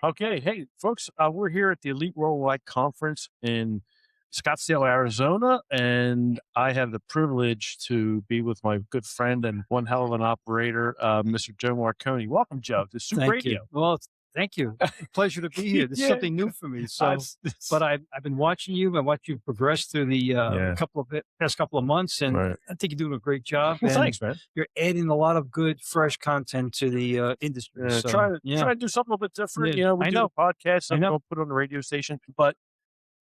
Okay. Hey, folks, we're here at the Elite Worldwide Conference in Scottsdale, Arizona, and I have the privilege to be with my good friend and one hell of an operator, Mr. Joe Marconi. Welcome, Joe, to Soup Thank you. Radio. Well, thank you. Pleasure to be here. This is Yeah. something new for me. So, It's- but I've been watching you. I watch you progress through the Yeah. past couple of months, and Right. I think you're doing a great job. Well, and thanks, man. You're adding a lot of good, fresh content to the industry. So, Try to yeah, try to do something a little bit different. Yeah, We I do know. a podcast. I I'm know. going to put it on the radio station. But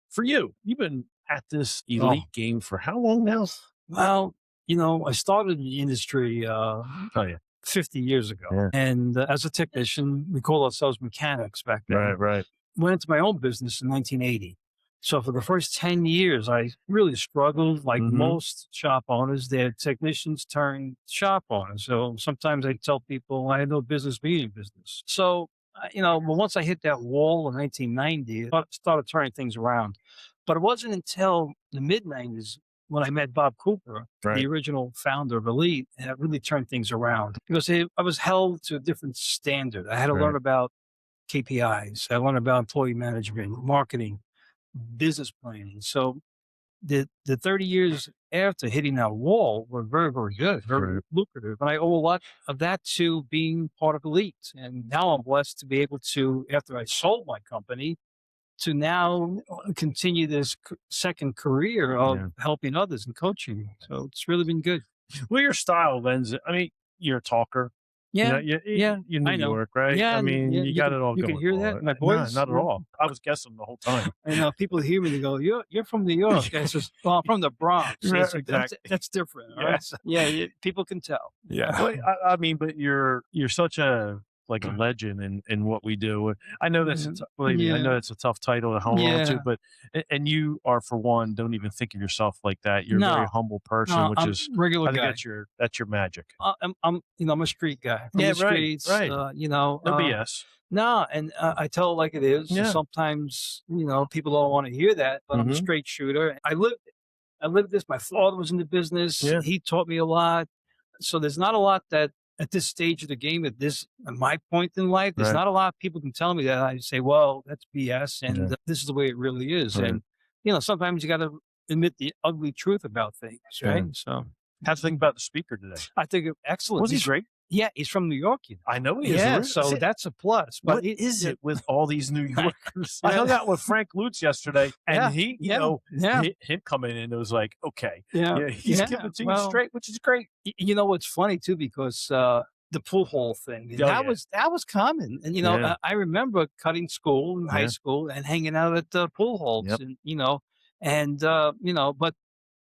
for you, you've been at this Oh. elite game for how long now? Well, I started in the industry Oh yeah. 50 years ago, Yeah. and as a technician, we called ourselves mechanics back then. Right. Went into my own business in 1980. So for the first 10 years, I really struggled. Like Mhm. most shop owners, their technicians turned shop owners. So sometimes I tell people I had no business being in business. So, but once I hit that wall in 1990, I started turning things around. But it wasn't until the mid 90s when I met Bob Cooper, Right. the original founder of Elite, and it really turned things around because I was held to a different standard. I had to learn Right. about KPIs. I learned about employee management, marketing, business planning. So the 30 years after hitting that wall were very, very good, very Right. lucrative. And I owe a lot of that to being part of Elite. And now I'm blessed to be able to, after I sold my company, to now continue this second career of Yeah. helping others and coaching. So it's really been good. Well, your style lends it. I mean, you're a talker. Yeah. You're New I know. York, right? Yeah, I mean, yeah, you you got can- it all you going. can hear that for in my it. No, voice? not at Yeah. all. I was guessing the whole time. I know people hear me, they go, "You're from New York." And it's just, well, I'm from the Bronx. Right, It's like, exactly. that's different. all Yeah. right? Yeah, people can tell. Well, I mean, but you're such a like a legend in what we do. I know that's believe me, I know Yeah. it's a tough title to hold on to, Yeah. but and you are for one, don't even think of yourself like that. You're a very No, humble person, no, which I'm is a regular I think guy. that's your magic. I'm a street guy from Yeah, the right, streets. right. No uh, BS. no, and I tell it like it is. Yeah. Sometimes people don't want to hear that, but I'm a Mhm. straight shooter. I lived this. My father was in the business. Yeah. He taught me a lot. So there's not a lot that at this stage of the game, at my point in life, there's Right. not a lot of people can tell me that. I say, well, that's BS, and Yeah. this is the way it really is. Right. And sometimes you got to admit the ugly truth about things, right? So How'd you think about the speaker today? I think excellent. Was he He's great? Yeah, he's from New York. I know he is. Yeah, Really. so See, that's a plus. But what is it with all these New Yorkers? I Yeah. hung out with Frank Lutz yesterday, and Yeah, he, yeah. him coming in, it was like, okay, Yeah, he's yeah, giving it to you well, straight, which is great. You know what's funny too, because the pool hall thing Oh, that yeah. was common, and Yeah. I remember cutting school in high Yeah. school and hanging out at the pool halls, Yep. but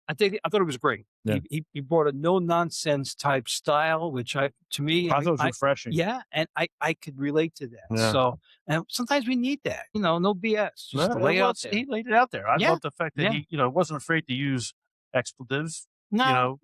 I thought it was great. Yeah. He brought a no nonsense type style, which to me, I thought it was refreshing. yeah, and I could relate to that. Yeah. So, and sometimes we need that, no BS, just No, to lay well, out there. he laid it out there. I Yeah. love the fact that Yeah. he, wasn't afraid to use expletives. No,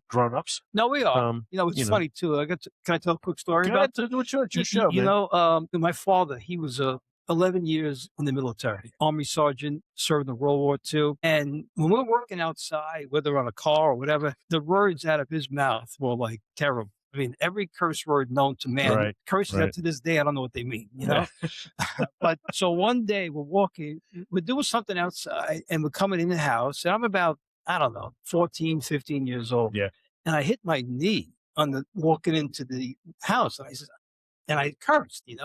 Grown-ups. no, we are. It's funny too. Can I tell a quick story Go about ahead, do what it's your show, man. my father, he was 11 years in the military, Army sergeant, served in World War II. And when we're working outside, whether on a car or whatever, the words out of his mouth were like terrible. I mean, every curse word known to man, Right, curses right. that to this day, I don't know what they mean, But so one day we're doing something outside and we're coming in the house, and I'm about, I don't know, 14, 15 years old. Yeah. And I hit my knee walking into the house. And I cursed, He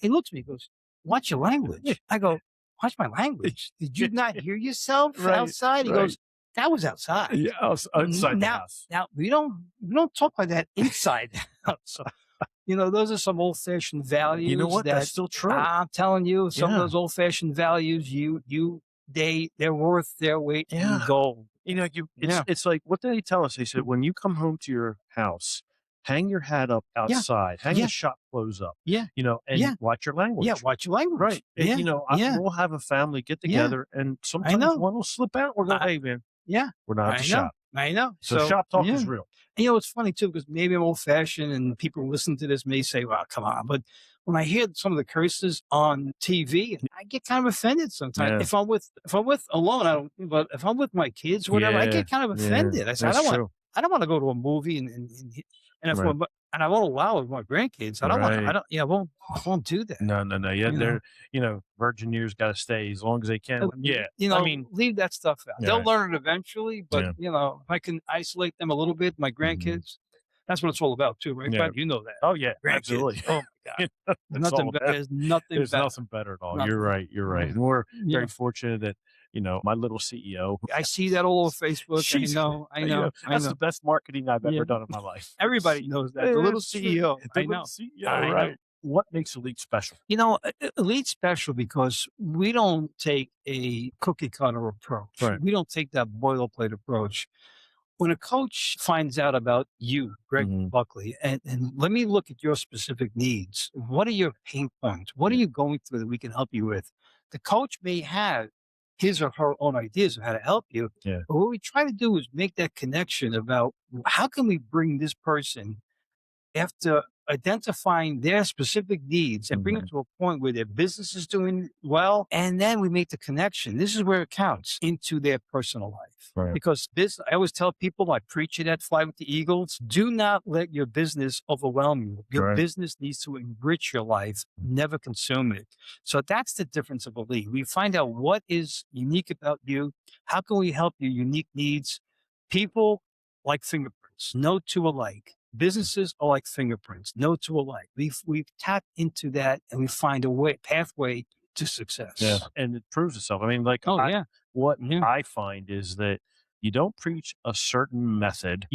looks at me, he goes, "Watch your language." I go, "Watch my language? Did you not hear yourself Right, outside?" He right. goes, "That was outside." Yeah, outside the house. Now we don't talk like that inside the house. So, those are some old fashioned values. You know what? That That's still true. I'm telling you, some Yeah. of those old fashioned values, they're worth their weight Yeah. in gold. It's like, what did they tell us? They said, when you come home to your house, hang your hat up outside, hang Yeah. the shop clothes up, Yeah. and Yeah. watch your language. Yeah, watch your language. Right. Yeah. And, we'll have a family get together, and sometimes know. one will slip out. We're going, I- hey, man, Yeah. we're not at the I know. shop. I know. So shop talk is real. And it's funny too, because maybe I'm old fashioned and people listen to this may say, well, come on. But when I hear some of the curses on TV, I get kind of offended sometimes. Yeah. If I'm with alone, I don't, but if I'm with my kids, whatever, I Yeah. get kind of Yeah, offended. I say, that's true. I don't want to go to a movie and if Right. and I won't allow it with my grandkids. I don't want. I Right. don't. Yeah, I won't do that. No, no, no. Yeah, You know. they're virgin years got to stay as long as they can. Yeah, I mean, Leave that stuff out. yeah, They'll right. learn it eventually, but Yeah. if I can isolate them a little bit, my Mhm. grandkids, that's what it's all about too, right, Yeah. Brad? You know that. Oh yeah, Grandkids. absolutely. Oh my God. That's all about. There's nothing There's better. nothing better at all. You're Nothing. right. You're right. Yeah. And we're Yeah. very fortunate that my little CEO. I see that all over Facebook. I She's, know. I know. I that's the know. best marketing I've Yeah. ever done in my life. Everybody knows that. The little It's true. CEO. The I little know. CEO, I know. right? What makes Elite special? Elite special because we don't take a cookie cutter approach. Right. We don't take that boilerplate approach. When a coach finds out about you, Greg Mhm. Buckley, and let me look at your specific needs. What are your pain points? What are Yeah. you going through that we can help you with? The coach may have his or her own ideas of how to help you. Yeah. But what we try to do is make that connection about how can we bring this person after identifying their specific needs and bring it Mhm. to a point where their business is doing well. And then we make the connection. This is where it counts into their personal life. Right. Because I always tell people, I preach it at Fly with the Eagles, do not let your business overwhelm you. Your Right. business needs to enrich your life, never consume it. So that's the difference of Elite. We find out what is unique about you. How can we help your unique needs? People like fingerprints, no two alike. Businesses are like fingerprints, no two alike. We've tapped into that and we find a pathway to success. Yeah, and it proves itself. I mean, like, Oh yeah. what Yeah. I find is that you don't preach a certain method,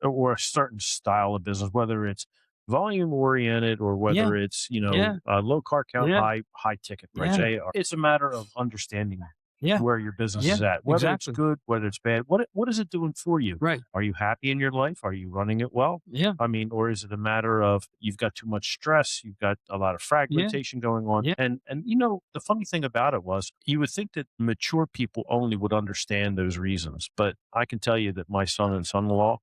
or a certain style of business, whether it's volume oriented or whether it's Yeah. low car count, Yeah. high ticket price. Yeah. AR. It's a matter of understanding Yeah. where your business Yeah. is at, whether Exactly. it's good, whether it's bad. What is it doing for you? Right. Are you happy in your life? Are you running it well? Yeah. I mean, or is it a matter of you've got too much stress, you've got a lot of fragmentation going on, Yeah. and the funny thing about it was you would think that mature people only would understand those reasons, but I can tell you that my son and son-in-law,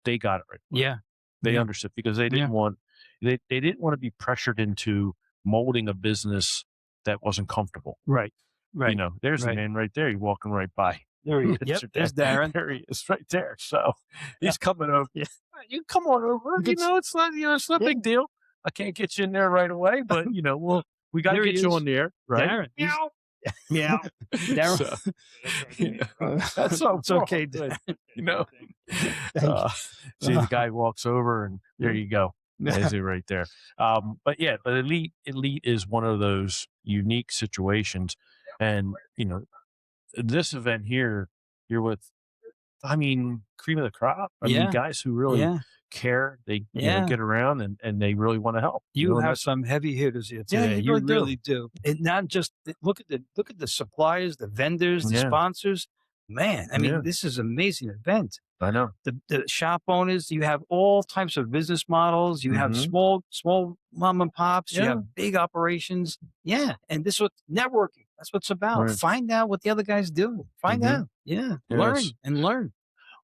they got it right. Yeah. They Yeah. understood because they didn't want they didn't want to be pressured into molding a business that wasn't comfortable. Right. Right. There's the Right. man right there. You're walking right by. There he is. It's Yep. your There's dad. Darren. There he is, right there. So he's coming over. Yeah. You come on over. You can It's not, it's not a Yeah. big deal. I can't get you in there right away, but we got to There he get you is. on there, right? Darren. Meow. Meow. Darren. That's so It's okay, good. Darren. See, the guy walks over, and there Yeah. you go. There's it right there. But elite is one of those unique situations, and this event here, you're with, I mean, cream of the crop. I mean, Yeah. guys who really Yeah. care. They Yeah. get around and they really want to help. You and have that's, some heavy hitters here Yeah, today. you You really do. really do. And not just look at the suppliers, the vendors, the Yeah. sponsors. Man, I mean, Yeah. this is an amazing event. I know. The shop owners, you have all types of business models. You have Mhm. small mom and pops. You Yeah. have big operations. Yeah, and this what networking. That's what it's about. Right. Find out what the other guys do. Find Mhm. out. Yeah, learn Yes. and learn.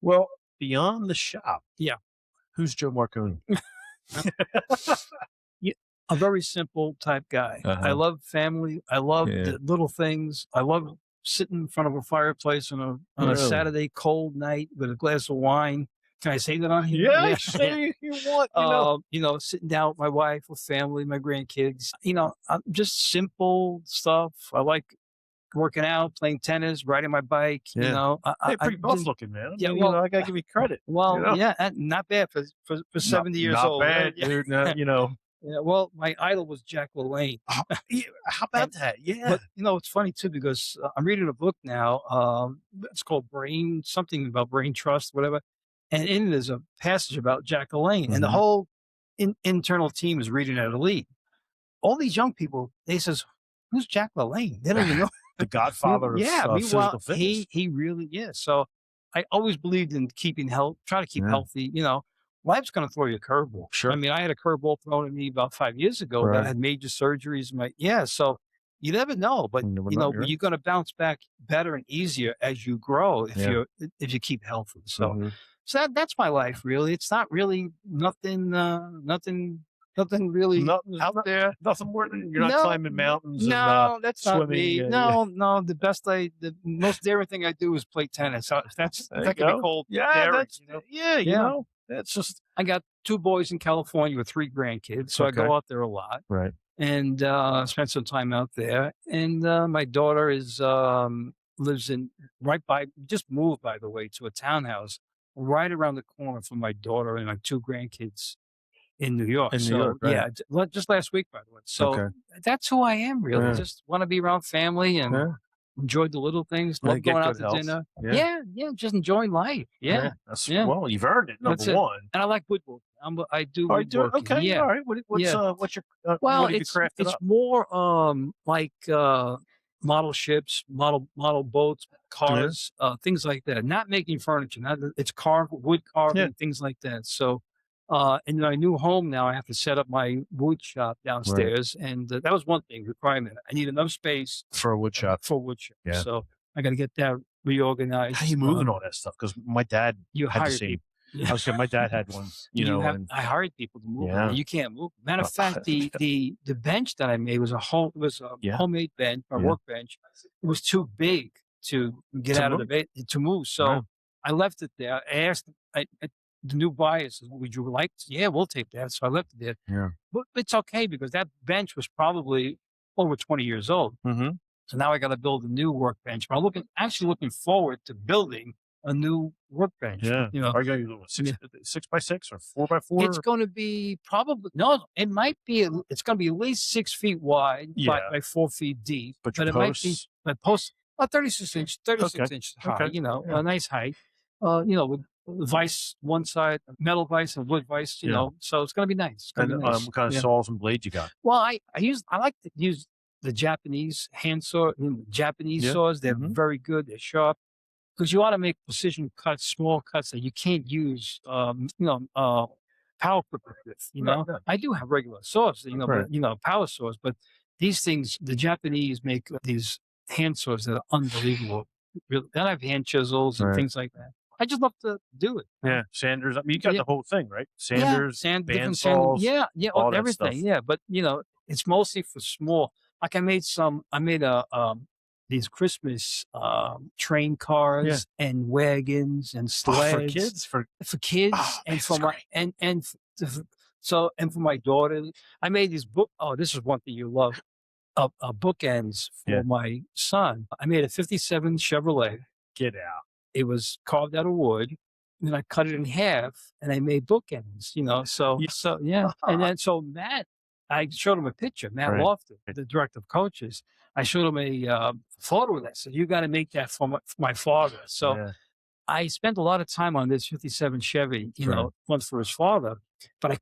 Well, beyond the shop. Yeah. Who's Joe Marconi? A very simple type guy. I Uh-huh. love family. I love Yeah. the little things. I love sitting in front of a fireplace on a Really? Saturday cold night with a glass of wine. Can I say that on here? Yeah, say if you want. Sitting down with my wife, with family, my grandkids. Just simple stuff. I like working out, playing tennis, riding my bike. Yeah. Hey, pretty buff just- looking, man. Yeah, I mean, well, I gotta give you credit. Well, yeah, not bad for 70 years not old. bad, right? Yeah. dude. No, Yeah, well, my idol was Jack LaLanne. Yeah, how about that? Yeah. But it's funny too because I'm reading a book now. It's called something about brain trust, whatever. And in it is a passage about Jack LaLanne, and the Mhm. whole internal team is reading at Elite. All these young people, they says, "Who's Jack LaLanne?" They don't even know. The godfather Yeah, of meanwhile, physical fitness. he really is. So I always believed in keeping health, try to keep Yeah. healthy. Life's going to throw you a curveball. Sure. I mean, I had a curveball thrown at me about 5 years ago that Right. had major surgeries. So you never know, but You never know, you're right. you're going to bounce back better and easier as you grow Yeah. if you keep healthy. So Mhm. so that's my life really. It's not really nothing really Nothing out there. Nothing more than you're not No, climbing mountains No, and that's not swimming. me. No. The most daring thing I do is play tennis. So There you that can be go. called Yeah, daring. that's Yeah. that's just I got 2 boys in California with 3 grandkids, so I Okay. go out there a lot Right. and spend some time out there. And my daughter lives in just moved, by the way, to a townhouse right around the corner from my daughter and my 2 grandkids in New York. In New York, So right. yeah, just last week, by the way. So Okay. that's who I am, really. Yeah. Just want to be around family and Yeah. enjoy the little things. And Love get going out good to health. dinner. Yeah. Yeah, yeah, just enjoying life. Yeah. Yeah, yeah. Well, you've earned it, number That's it. one. And I like woodworking. I do All right, do it. woodworking. Okay. Yeah, All right. yeah. What's your Well, what have you crafted it's up? more like model ships, model boats, Yeah. cars, things like that. Not making furniture. Not it's wood Yeah. carving, things like that. So, in my new home now, I have to set up my wood shop Right. downstairs, and that was one thing requirement. I need enough space For a wood shop. for wood shop. Yeah. So I got to get that reorganized. How you moving all that stuff? Because my dad You had the hire same. people. Yeah. I was saying my dad had one, and I hired people to move it. yeah. You can't move. Matter of Uh, fact, the bench that I made was a Yeah. homemade bench, a Yeah. workbench. It was too big to get To out of the move. bed to move. So Right. I left it there. I asked the new buyers, "Would you like?" Yeah, we'll take that. So I left it there. Yeah. But it's okay because that bench was probably over 20 years old. Mm-hmm. So now I got to build a new workbench. But I'm actually looking forward to building a new workbench. Yeah. You know, Are you going to Yeah. 6x6 or 4x4? it's going to be probably no. It might be. It's going to be at least 6 feet wide Yeah. by 4 feet deep. But your it might be posts? my post about 36 Okay. inches high. Okay. You know, Yeah. a nice height. With vise one side, metal vise and wood vise. You Yeah. know, so it's going to be nice. It's going And to be nice. what kind of Yeah. saws and blades you got? Well, I like to use the Japanese hand saw, Japanese Yeah. saws. They're Mhm. very good. They're sharp because you want to make precision cuts, small cuts that you can't use, power clippers with. Right, yeah. I do have regular saws, Right. but power saws. But these things, the Japanese make these hand saws that are unbelievable. Really, then I have hand chisels and Right. things like that. I just love to do it. Yeah. Sanders. I mean, you got Yeah. the whole thing, right? Yeah, Sanders, different sand. bandsaws, Yeah, yeah, all that everything. stuff. Yeah, but it's mostly for small. Like I made these Christmas train cars and wagons and Oh, for sleds kids? For for kids Oh, man, and for that's my great. and for my daughter. I made these book. Oh, this is one thing you love. Bookends for Yeah. my son. I made a '57 Chevrolet. Get out. It was carved out of wood. And then I cut it in half and I made bookends, So, Yeah. yeah. And then, so Matt, I showed him a picture, Matt Right. Lofton, Right. the director of coaches. I showed him a photo of that. So you got to make that for my father. So Yeah. I spent a lot of time on this '57 Chevy, Right. one for his father, but I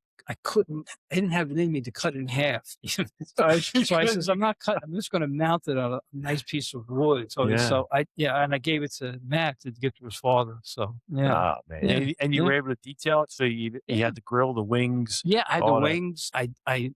didn't have it in me to cut it in half. So I says, I'm not cutting, I'm just going to mount it on a nice piece of wood. So, Yeah. and I gave it to Matt to give to his father. So, yeah. Oh, man. Yeah. And you were able to detail it. So you had the grill, the wings. Yeah, I had the all that. wings. I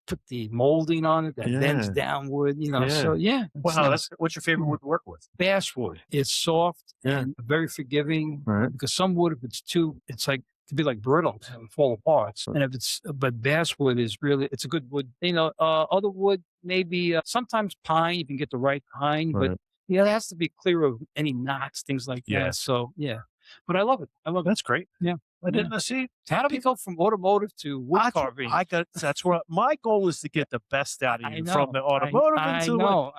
put the molding on it that bends Yeah. downward, Yeah. So yeah. Wow. What's your favorite wood to work with? Basswood. It's soft Yeah. and very forgiving. Right. Because some wood, if it's it's like could be like brittle and fall apart. Right. And but basswood is really, it's a good wood. Other wood maybe sometimes pine. You can get the right pine, Right. but it has to be clear of any knots, things like Yeah. that. So yeah, but I love it. That's great. Yeah. I didn't see. How do we go from automotive to wood carving? That's where my goal is to get the best out of I you know, from the automotive I into know.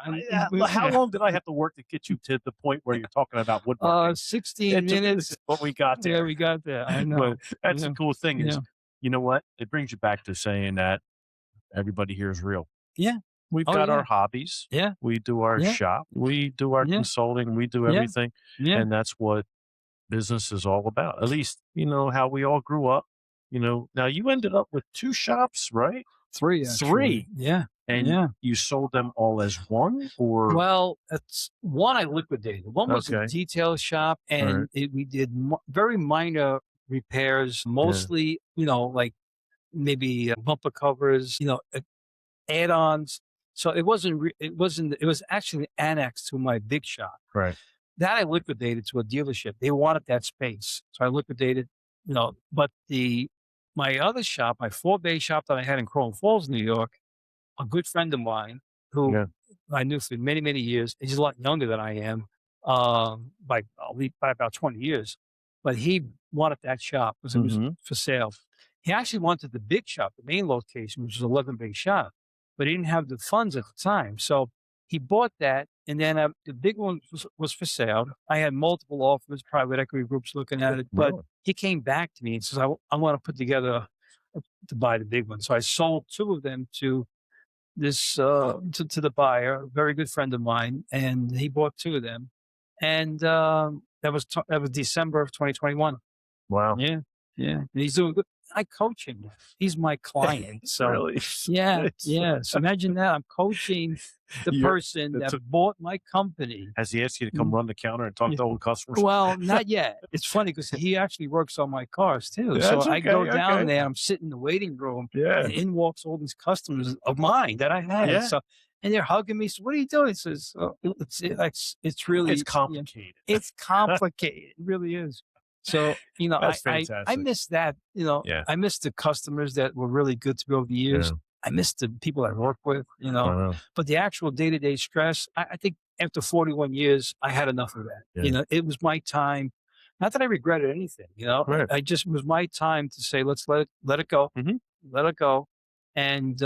how long did I have to work to get you to the point where you're talking about woodworking? 16 minutes. But we got there. Yeah, we got there. I know. But that's Yeah. the cool thing is, Yeah. you know what? It brings you back to saying that everybody here is real. Yeah. We've Oh, got yeah. our hobbies. Yeah. We do our Yeah. shop. We do our Yeah. consulting. We do Yeah. everything. Yeah. And that's what business is all about. At least, how we all grew up. Now you ended up with 2 shops, right? 3. Three. Yeah. And Yeah. you sold them all as one, or Well, it's one I liquidated. One was a Okay. detail shop, and we did very minor repairs, mostly, like maybe bumper covers, add-ons. So it was actually annexed to my big shop. right? That I liquidated to a dealership. They wanted that space. So I liquidated, but my other shop, my 4-bay shop that I had in Crown Falls, New York, a good friend of mine who Yeah. I knew for many, many years. He's a lot younger than I am, by about 20 years. But he wanted that shop because it was Mhm. for sale. He actually wanted the big shop, the main location, which was 11 bay shop, but he didn't have the funds at the time. So he bought that, and then the big one was for sale. I had multiple offers, private equity groups looking at it, but Really? he came back to me and says, I want to put together to buy the big one. So I sold two of them to to the buyer, a very good friend of mine, and he bought two of them. And that was December of 2021. Wow. Yeah, yeah. And he's doing good. I coach him now. He's my client. So Really? yeah, It's- yeah. So imagine that. I'm coaching the You're- person it's that a- bought my company. Has he asked you to come Mm. run the counter and talk Yeah. to old customers? Well, not yet. It's funny because he actually works on my cars too. So That's I go okay, down okay. there, I'm sitting in the waiting room, Yeah. and in walks all these customers of mine that I had. Yeah. So, and they're hugging me. So, what are you doing? He says, oh, it's really, It's complicated. it's complicated. It really is. So, That's I fantastic. miss that. Yeah. I miss the customers that were really good to me over the years. Yeah. I miss the people I work with, I know. but the actual day-to-day stress, I think after 41 years, I had enough of that. Yeah. It was my time. Not that I regretted anything, Right. I just it was my time to say, let's let it go, Mhm. let it go, and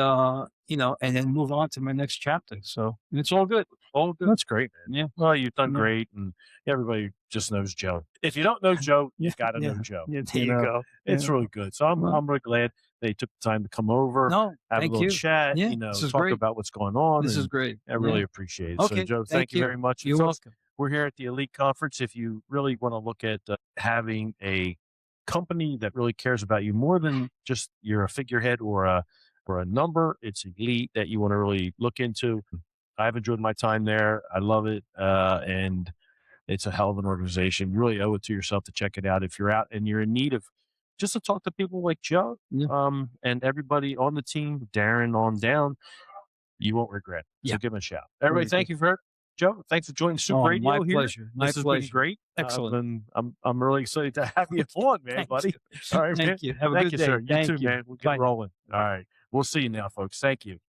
and then move on to my next chapter. So and it's all good, all good. That's great, man. Yeah. Well, you've done Yeah. great, and everybody just knows Joe. If you don't know Joe, you Yeah, got to yeah, know Joe. Yeah, there you go. It's Yeah. really good. So I'm Well- I'm really glad they took the time to come over, No, have a thank little you. chat, Yeah, this is talk great. about what's going on. This is and great. I really Yeah. appreciate it. Okay, So, Joe, thank thank you you. very much. You're Folks, welcome. we're here at the Elite Conference. If you really want to look at having a company that really cares about you more than just you're a figurehead or a number, it's Elite that you want to really look into. I've enjoyed my time there. I love it, and it's a hell of an organization. You really owe it to yourself to check it out if you're out and you're in need of just to talk to people like Joe, Yeah. and everybody on the team, Darren on down. You won't regret it. So Yeah. give him a shout. Everybody, Very thank you for Joe. Thanks for joining Soup Oh, Radio my here. pleasure. My This has been pleasure. great. Excellent. And I'm really excited to have you on, man, Thank buddy. you. All right, man. Thank you. Have a Thank good you, day. sir. You Thank too, you. man. We'll Bye get now. rolling. All right. We'll see you now, folks. Thank you.